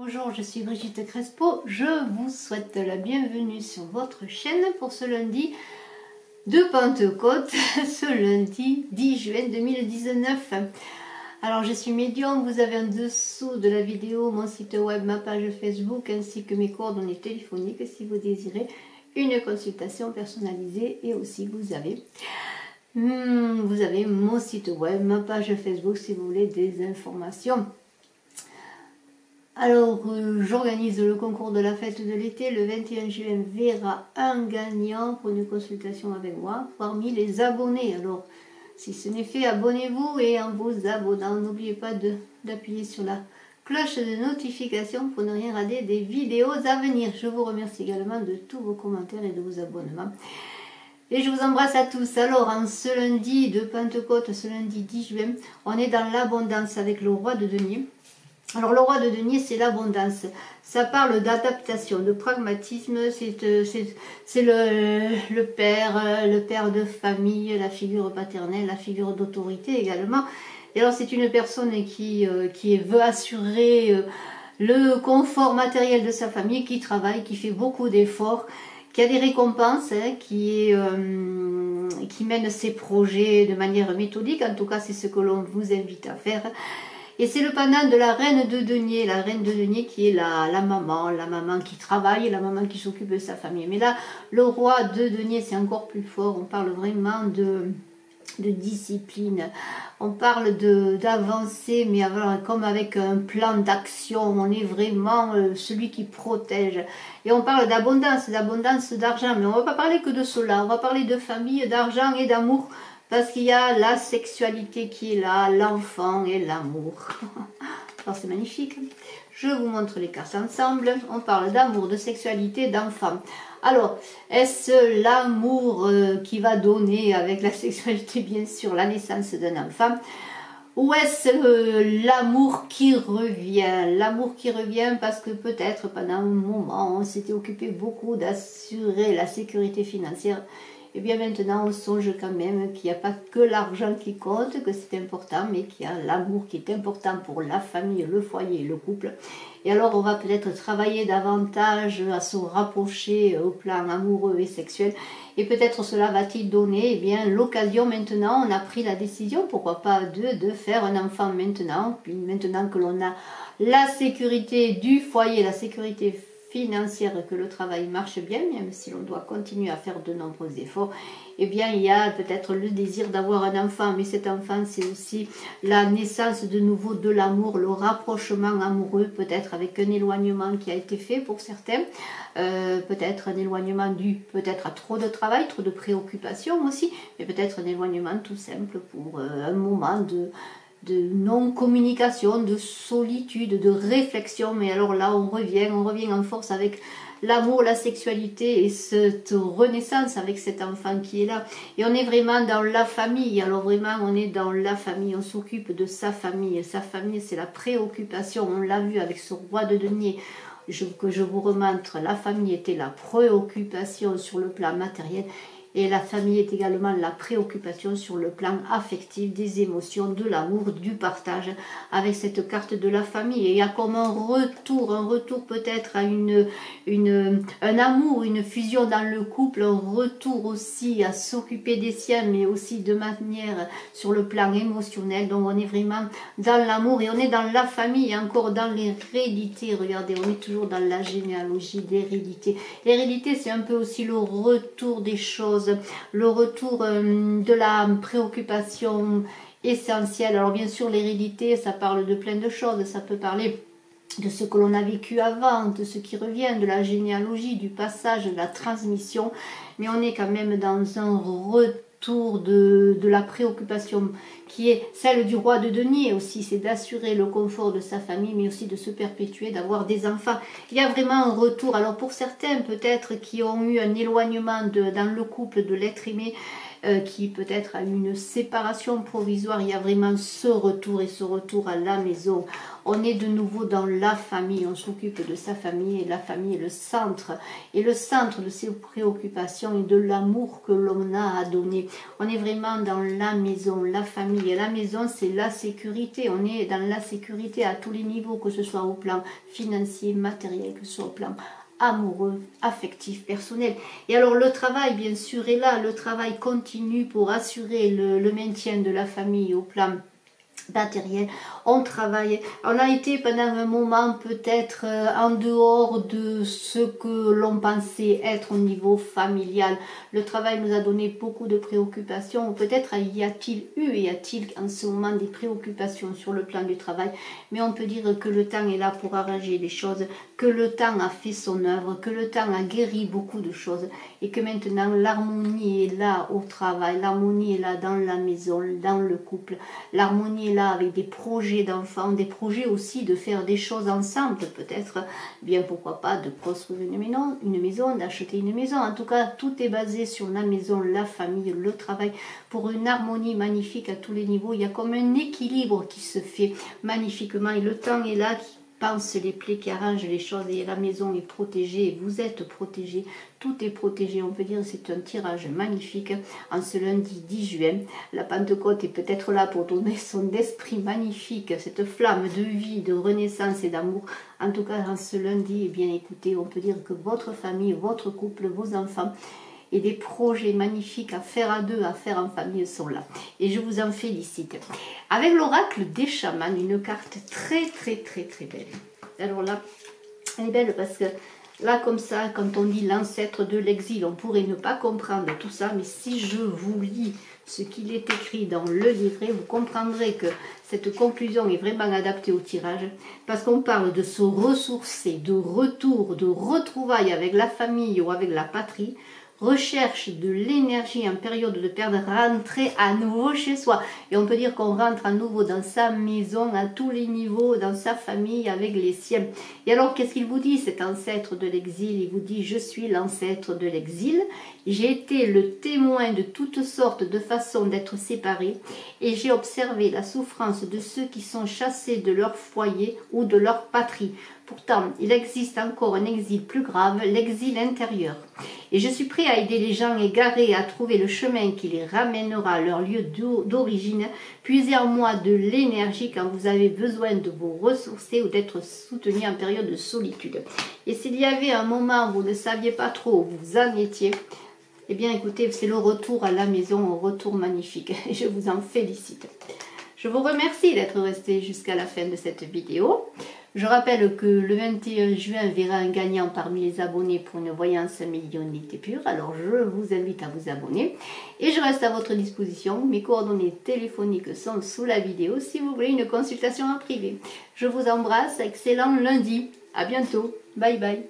Bonjour, je suis Brigitte Crespo, je vous souhaite la bienvenue sur votre chaîne pour ce lundi de Pentecôte, ce lundi 10 juin 2019. Alors je suis médium, vous avez en dessous de la vidéo mon site web, ma page Facebook ainsi que mes coordonnées téléphoniques si vous désirez une consultation personnalisée, et aussi vous avez mon site web, ma page Facebook si vous voulez des informations. Alors, j'organise le concours de la fête de l'été. Le 21 juin verra un gagnant pour une consultation avec moi parmi les abonnés. Alors, si ce n'est fait, abonnez-vous, et en vous abonnant, n'oubliez pas d'appuyer sur la cloche de notification pour ne rien rater des vidéos à venir. Je vous remercie également de tous vos commentaires et de vos abonnements. Et je vous embrasse à tous. Alors, en ce lundi de Pentecôte, ce lundi 10 juin, on est dans l'abondance avec le roi de denier. Alors le roi de denier, c'est l'abondance. Ça parle d'adaptation, de pragmatisme. C'est le père de famille, la figure paternelle, la figure d'autorité également. Et alors c'est une personne qui veut assurer le confort matériel de sa famille, qui travaille, qui fait beaucoup d'efforts, qui a des récompenses, qui mène ses projets de manière méthodique. En tout cas, c'est ce que l'on vous invite à faire. Et c'est le pendant de la reine de denier, la reine de denier qui est la maman qui travaille, la maman qui s'occupe de sa famille. Mais là, le roi de denier, c'est encore plus fort. On parle vraiment de discipline, on parle d'avancer, mais comme avec un plan d'action. On est vraiment celui qui protège. Et on parle d'abondance d'argent, mais on ne va pas parler que de cela, on va parler de famille, d'argent et d'amour. Parce qu'il y a la sexualité qui est là, l'enfant et l'amour. Alors c'est magnifique. Je vous montre les cartes ensemble. On parle d'amour, de sexualité, d'enfant. Alors, est-ce l'amour qui va donner avec la sexualité, bien sûr, la naissance d'un enfant? Ou est-ce l'amour qui revient? L'amour qui revient parce que peut-être pendant un moment, on s'était occupé beaucoup d'assurer la sécurité financière. Et bien maintenant, on songe quand même qu'il n'y a pas que l'argent qui compte, que c'est important, mais qu'il y a l'amour qui est important pour la famille, le foyer, le couple. Et alors, on va peut-être travailler davantage à se rapprocher au plan amoureux et sexuel. Et peut-être cela va-t-il donner l'occasion maintenant, on a pris la décision, pourquoi pas de faire un enfant maintenant. Puis maintenant que l'on a la sécurité du foyer, la sécurité financière, que le travail marche bien, même si l'on doit continuer à faire de nombreux efforts, eh bien il y a peut-être le désir d'avoir un enfant, mais cet enfant c'est aussi la naissance de nouveau de l'amour, le rapprochement amoureux, peut-être avec un éloignement qui a été fait pour certains, peut-être un éloignement dû peut-être à trop de travail, trop de préoccupations aussi, mais peut-être un éloignement tout simple pour un moment de non-communication, de solitude, de réflexion. Mais alors là, on revient en force avec l'amour, la sexualité et cette renaissance avec cet enfant qui est là. Et on est vraiment dans la famille. Alors vraiment, on est dans la famille, on s'occupe de sa famille. Sa famille, c'est la préoccupation. On l'a vu avec ce roi de denier. Que je vous remontre, la famille était la préoccupation sur le plan matériel. Et la famille est également la préoccupation sur le plan affectif, des émotions, de l'amour, du partage, avec cette carte de la famille. Et il y a comme un retour peut-être à un amour, une fusion dans le couple, un retour aussi à s'occuper des siens, mais aussi de manière sur le plan émotionnel. Donc on est vraiment dans l'amour et on est dans la famille et encore dans l'hérédité. Regardez, on est toujours dans la généalogie d'hérédité. L'hérédité, c'est un peu aussi le retour des choses, le retour de la préoccupation essentielle. Alors bien sûr, l'hérédité, ça parle de plein de choses. Ça peut parler de ce que l'on a vécu avant, de ce qui revient, de la généalogie, du passage, de la transmission. Mais on est quand même dans un retour de la préoccupation qui est celle du roi de denier aussi, c'est d'assurer le confort de sa famille, mais aussi de se perpétuer, d'avoir des enfants. Il y a vraiment un retour. Alors pour certains peut-être qui ont eu un éloignement dans le couple de l'être aimé, qui peut-être a eu une séparation provisoire, il y a vraiment ce retour, et ce retour à la maison. On est de nouveau dans la famille, on s'occupe de sa famille et la famille est le centre. Et le centre de ses préoccupations et de l'amour que l'on a à donner. On est vraiment dans la maison, la famille. Et la maison, c'est la sécurité. On est dans la sécurité à tous les niveaux, que ce soit au plan financier, matériel, que ce soit au plan amoureux, affectif, personnel. Et alors le travail, bien sûr, est là. Le travail continue pour assurer le maintien de la famille au plan matériel. On travaille, on a été pendant un moment peut-être en dehors de ce que l'on pensait être au niveau familial. Le travail nous a donné beaucoup de préoccupations, peut-être y a-t-il en ce moment des préoccupations sur le plan du travail, mais on peut dire que le temps est là pour arranger les choses, que le temps a fait son œuvre, que le temps a guéri beaucoup de choses et que maintenant l'harmonie est là au travail, l'harmonie est là dans la maison, dans le couple, l'harmonie est là avec des projets d'enfants, des projets aussi de faire des choses ensemble, peut-être, bien pourquoi pas, de construire une maison, d'acheter une maison. En tout cas, tout est basé sur la maison, la famille, le travail, pour une harmonie magnifique à tous les niveaux. Il y a comme un équilibre qui se fait magnifiquement et le temps est là, qui pense les plaies, qui arrange les choses et la maison est protégée, vous êtes protégés, tout est protégé, on peut dire c'est un tirage magnifique en ce lundi 10 juin. La Pentecôte est peut-être là pour donner son esprit magnifique, cette flamme de vie, de renaissance et d'amour. En tout cas, en ce lundi, eh bien écoutez, on peut dire que votre famille, votre couple, vos enfants et des projets magnifiques à faire à deux, à faire en famille sont là. Et je vous en félicite. Avec l'oracle des chamans, une carte très belle. Alors là, elle est belle parce que là, comme ça, quand on dit l'ancêtre de l'exil, on pourrait ne pas comprendre tout ça, mais si je vous lis ce qu'il est écrit dans le livret, vous comprendrez que cette conclusion est vraiment adaptée au tirage, parce qu'on parle de se ressourcer, de retour, de retrouvailles avec la famille ou avec la patrie, recherche de l'énergie en période de perte, rentrer à nouveau chez soi. Et on peut dire qu'on rentre à nouveau dans sa maison, à tous les niveaux, dans sa famille, avec les siens. Et alors, qu'est-ce qu'il vous dit, cet ancêtre de l'exil? Il vous dit, je suis l'ancêtre de l'exil. J'ai été le témoin de toutes sortes de façons d'être séparés et j'ai observé la souffrance de ceux qui sont chassés de leur foyer ou de leur patrie. Pourtant, il existe encore un exil plus grave, l'exil intérieur. Et je suis prêt à aider les gens égarés à trouver le chemin qui les ramènera à leur lieu d'origine. Puisez en moi de l'énergie quand vous avez besoin de vous ressourcer ou d'être soutenu en période de solitude. Et s'il y avait un moment où vous ne saviez pas trop où vous en étiez, eh bien écoutez, c'est le retour à la maison, un retour magnifique. Et je vous en félicite. Je vous remercie d'être resté jusqu'à la fin de cette vidéo. Je rappelle que le 21 juin verra un gagnant parmi les abonnés pour une voyance médiumnité pure. Alors je vous invite à vous abonner. Et je reste à votre disposition. Mes coordonnées téléphoniques sont sous la vidéo si vous voulez une consultation en privé. Je vous embrasse. Excellent lundi. À bientôt. Bye bye.